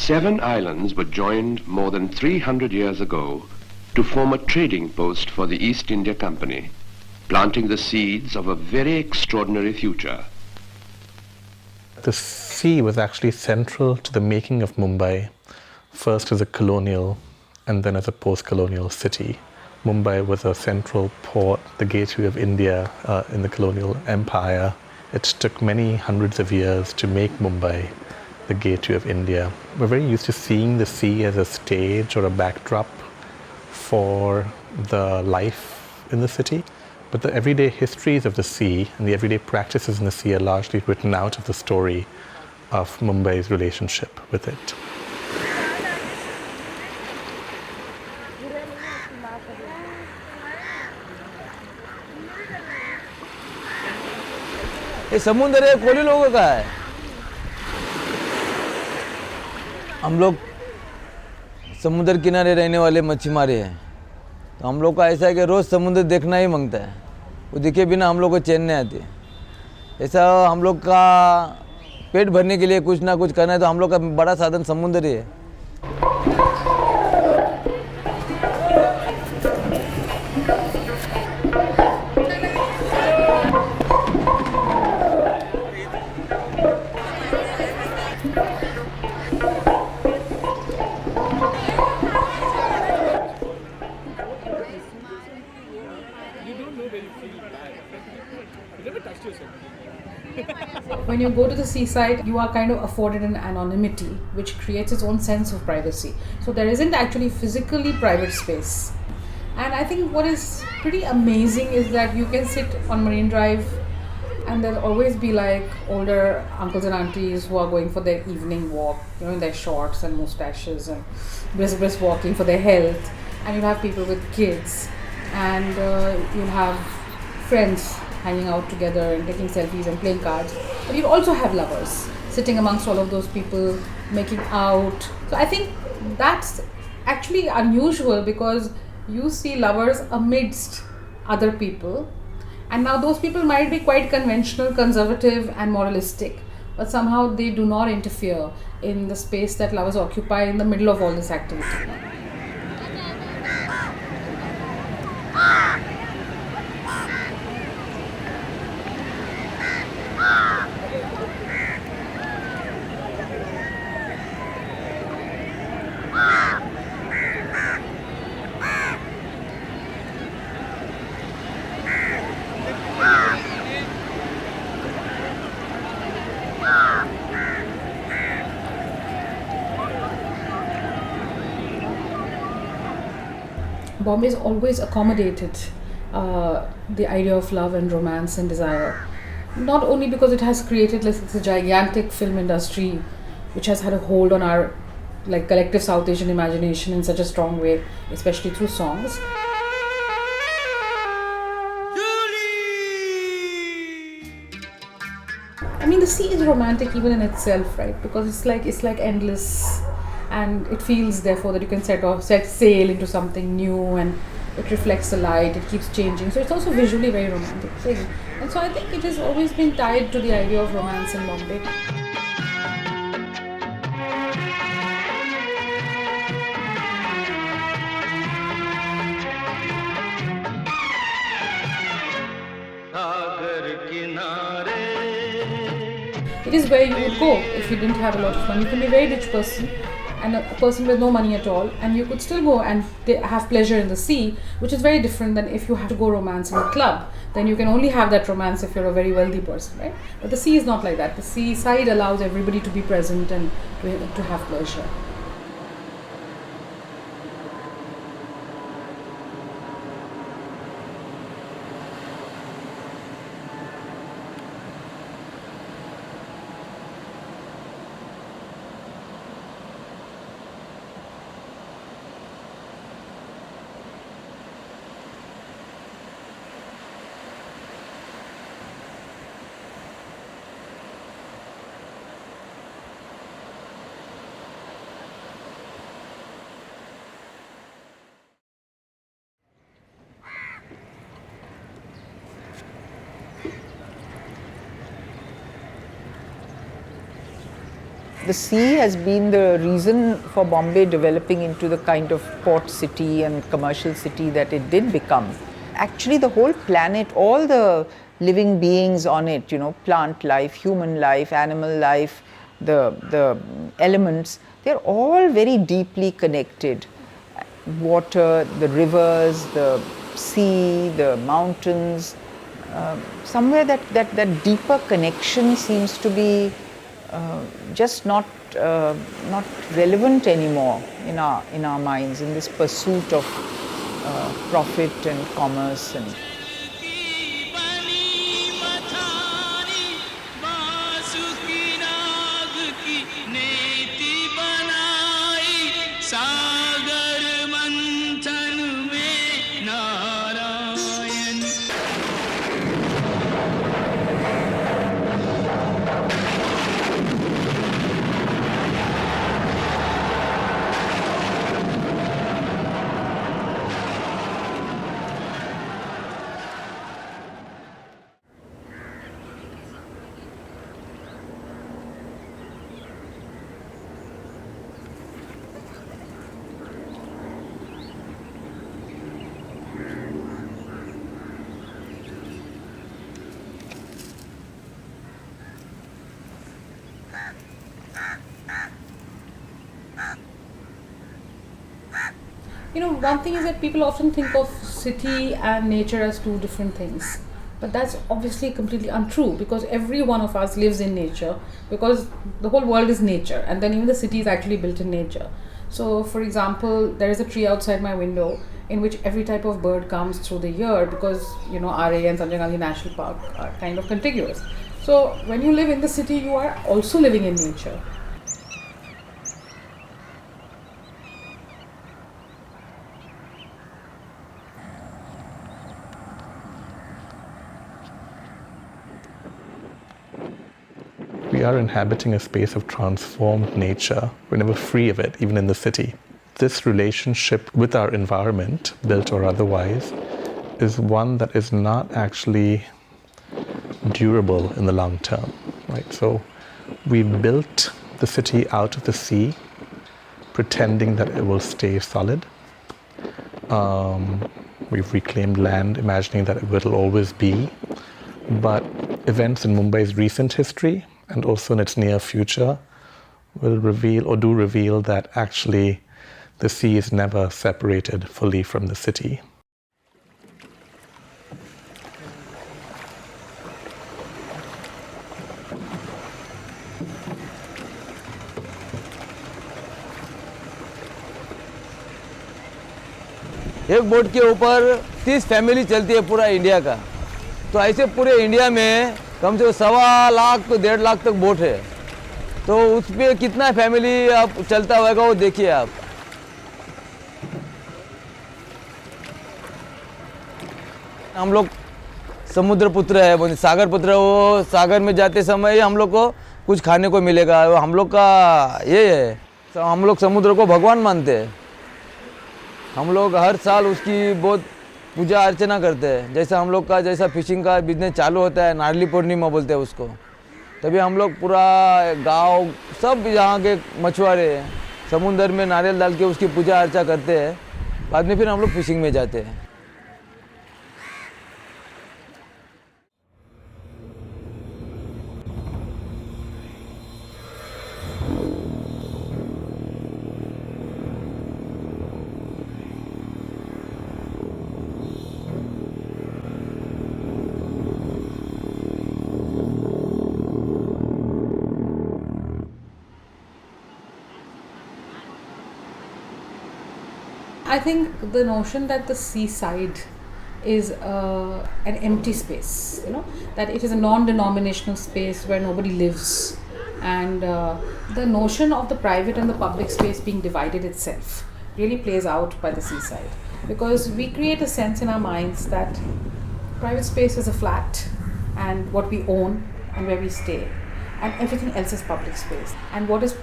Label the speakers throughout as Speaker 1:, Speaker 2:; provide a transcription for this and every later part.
Speaker 1: 7 islands were joined more than 300 years ago to form a trading post for the East India Company, planting the seeds of a very extraordinary future.
Speaker 2: The sea was actually central to the making of Mumbai, first as a colonial and then as a post-colonial city. Mumbai was a central port, the gateway of India in the colonial empire. It took many hundreds of years to make Mumbai the gateway of India. We're very used to seeing the sea as a stage or a backdrop for the life in the city. But the everyday histories of the sea and the everyday practices in the sea are largely written out of the story of Mumbai's relationship with it.
Speaker 3: ये समुद्र है, कोली लोगों का है। हम लोग समुद्र किनारे रहने वाले मच्छीमारे हैं, तो हम लोग का ऐसा है कि रोज़ समुद्र देखना ही मांगता है, वो दिखे बिना हम लोग को चैन नहीं आती। ऐसा हम लोग का पेट भरने के लिए कुछ ना कुछ करना है, तो हम लोग का बड़ा साधन समुद्र ही है।
Speaker 4: When you go to the seaside, you are kind of afforded an anonymity, which creates its own sense of privacy. So there isn't actually physically private space. And I think what is pretty amazing is that you can sit on Marine Drive and there'll always be like older uncles and aunties who are going for their evening walk, you know, in their shorts and mustaches and brisk walking for their health. And you'll have people with kids, and you'll have friends hanging out together and taking selfies and playing cards. But you also have lovers sitting amongst all of those people, making out. So I think that's actually unusual, because you see lovers amidst other people. And now those people might be quite conventional, conservative and moralistic, but somehow they do not interfere in the space that lovers occupy in the middle of all this activity. Bombay has always accommodated the idea of love and romance and desire. Not only because it has created this gigantic film industry which has had a hold on our like collective South Asian imagination in such a strong way, especially through songs. I mean, the sea is romantic even in itself, right? Because it's like endless, and it feels therefore that you can set sail into something new, and it reflects the light, it keeps changing. So it's also visually a very romantic thing. And so I think it has always been tied to the idea of romance in Bombay. It is where you would go if you didn't have a lot of money. You can be a very rich person and a person with no money at all, and you could still go and have pleasure in the sea, which is very different than if you have to go romance in a club. Then you can only have that romance if you're a very wealthy person, right? But the sea is not like that. The seaside allows everybody to be present and to have pleasure.
Speaker 5: the sea has been the reason for Bombay developing into the kind of port city and commercial city that it did become. Actually, the whole planet, all the living beings on it, plant life, human life, animal life, the elements, they're all very deeply connected. Water, the rivers, the sea, the mountains, somewhere that deeper connection seems to be just not relevant anymore in our minds, in this pursuit of profit and commerce and.
Speaker 4: One thing is that people often think of city and nature as two different things. But that's obviously completely untrue, because every one of us lives in nature, because the whole world is nature, and then even the city is actually built in nature. So, for example, there is a tree outside my window in which every type of bird comes through the year, because RA and Sanjay Gandhi National Park are kind of contiguous. So when you live in the city, you are also living in nature.
Speaker 2: We are inhabiting a space of transformed nature. We're never free of it, even in the city. This relationship with our environment, built or otherwise, is one that is not actually durable in the long term, right? So we built the city out of the sea, pretending that it will stay solid. We've reclaimed land, imagining that it will always be. But events in Mumbai's recent history and also in its near future will reveal that actually the sea is never separated fully from the city.
Speaker 3: एक boat के ऊपर 30 family चलती है पूरा India का। तो ऐसे पूरे इंडिया में कम से कम 1.25 लाख तो 1.5 लाख तक बोट है। तो उस पर कितना फैमिली आप चलता होगा वो देखिए आप। हम लोग समुद्र पुत्र है, सागर पुत्र, वो सागर में जाते समय हम लोग को कुछ खाने को मिलेगा। हम लोग का ये है, हम लोग समुद्र को भगवान मानते हैं। हम लोग हर साल उसकी बहुत पूजा अर्चना करते हैं। जैसा हम लोग का जैसा फिशिंग का बिजनेस चालू होता है, नारली पूर्णिमा बोलते हैं उसको, तभी हम लोग पूरा गांव सब यहाँ के मछुआरे समुद्र में नारियल डाल के उसकी पूजा अर्चा करते हैं। बाद में फिर हम लोग फिशिंग में जाते हैं।
Speaker 4: I think the notion that the seaside is an empty space, that it is a non-denominational space where nobody lives, and the notion of the private and the public space being divided itself really plays out by the seaside, because we create a sense in our minds that private space is a flat and what we own and where we stay, and everything else is public space, and what is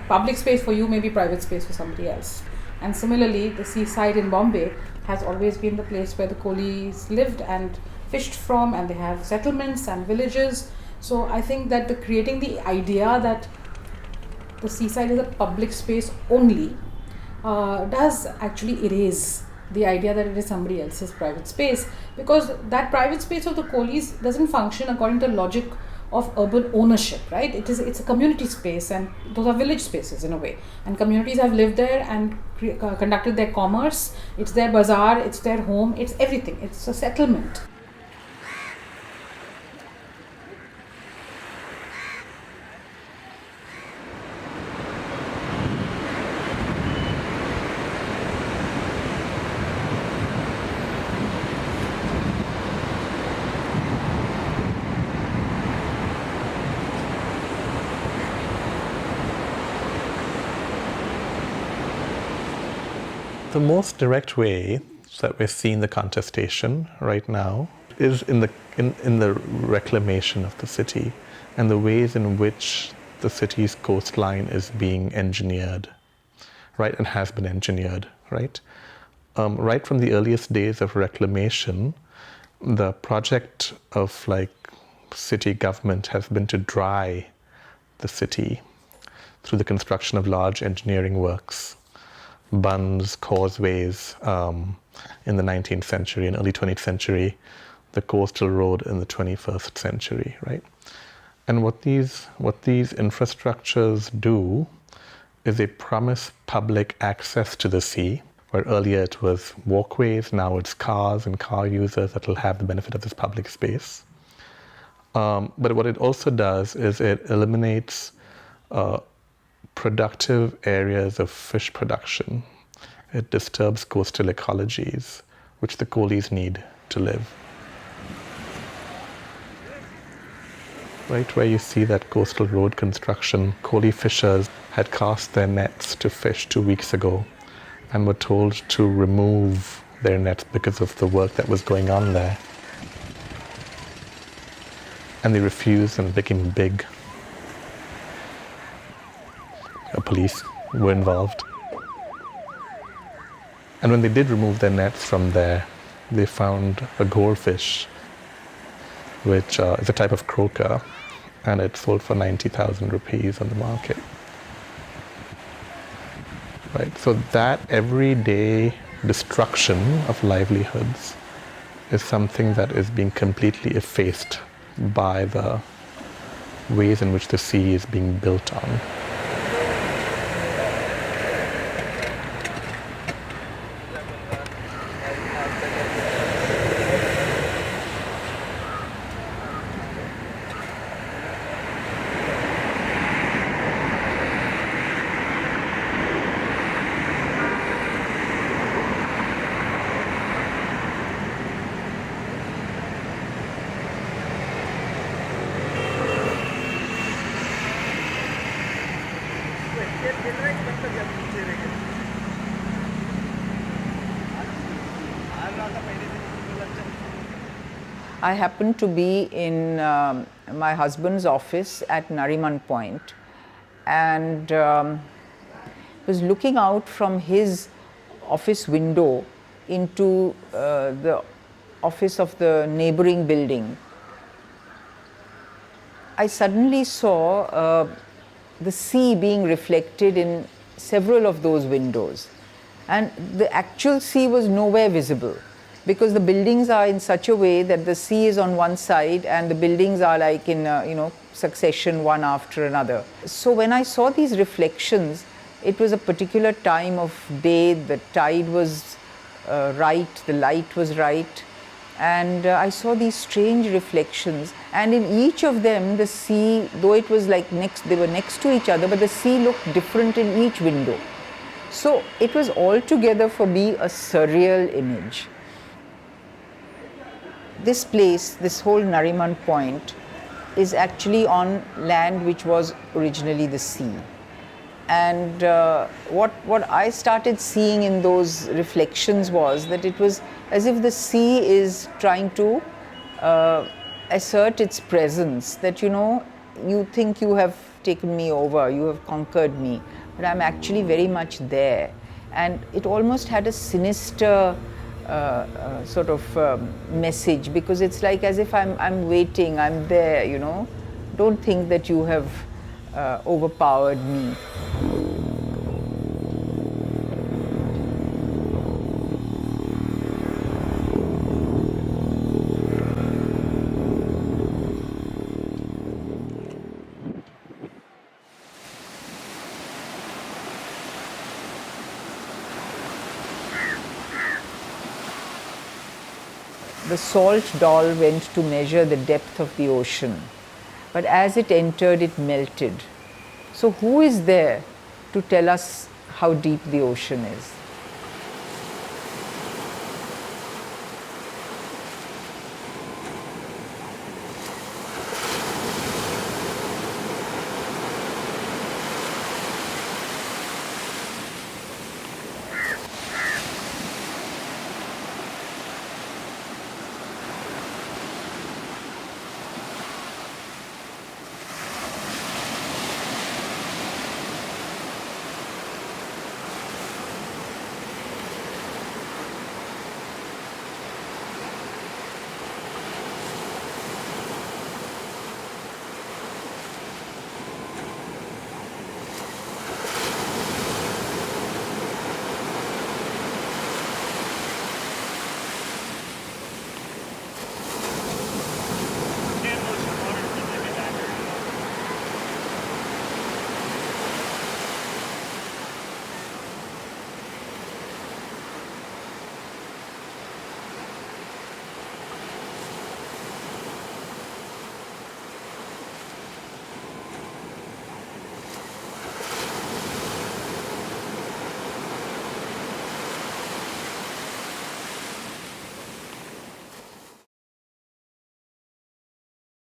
Speaker 4: public space for you may be private space for somebody else. And similarly, the seaside in Bombay has always been the place where the coolies lived and fished from, and they have settlements and villages. So I think that creating the idea that the seaside is a public space only does actually erase the idea that it is somebody else's private space, because that private space of the coolies doesn't function according to the logic of urban ownership, right? It's a community space, and those are village spaces in a way, and communities have lived there and conducted their commerce. It's their bazaar, it's their home, it's everything. It's a settlement.
Speaker 2: The most direct way that we're seeing the contestation right now is in the reclamation of the city and the ways in which the city's coastline is being engineered, right, and has been engineered, right? Right from the earliest days of reclamation, the project of city government has been to dry the city through the construction of large engineering works, bunds, causeways in the 19th century and early 20th century, the coastal road in the 21st century, right? And what these infrastructures do is they promise public access to the sea, where earlier it was walkways, now it's cars and car users that will have the benefit of this public space. But what it also does is it eliminates productive areas of fish production. It disturbs coastal ecologies, which the coolies need to live. Right where you see that coastal road construction, coolie fishers had cast their nets to fish 2 weeks ago and were told to remove their nets because of the work that was going on there. And they refused and became big. Police were involved. And when they did remove their nets from there, they found a goldfish, which is a type of croaker, and it sold for 90,000 rupees on the market. Right, so that everyday destruction of livelihoods is something that is being completely effaced by the ways in which the sea is being built on.
Speaker 5: I happened to be in my husband's office at Nariman Point, and was looking out from his office window into the office of the neighboring building. I suddenly saw the sea being reflected in several of those windows, and the actual sea was nowhere visible, because the buildings are in such a way that the sea is on one side and the buildings are like in succession, one after another. So when I saw these reflections, it was a particular time of day, the tide was right, the light was right, and I saw these strange reflections, and in each of them the sea, though it was like they were next to each other, but the sea looked different in each window. So it was altogether for me a surreal image. This place, this whole Nariman Point, is actually on land which was originally the sea. And what I started seeing in those reflections was that it was as if the sea is trying to assert its presence, that you think you have taken me over, you have conquered me, but I'm actually very much there. And it almost had a sinister sort of message, because it's like as if I'm waiting, I'm there, Don't think that you have overpowered me. The salt doll went to measure the depth of the ocean, but as it entered, it melted. So who is there to tell us how deep the ocean is?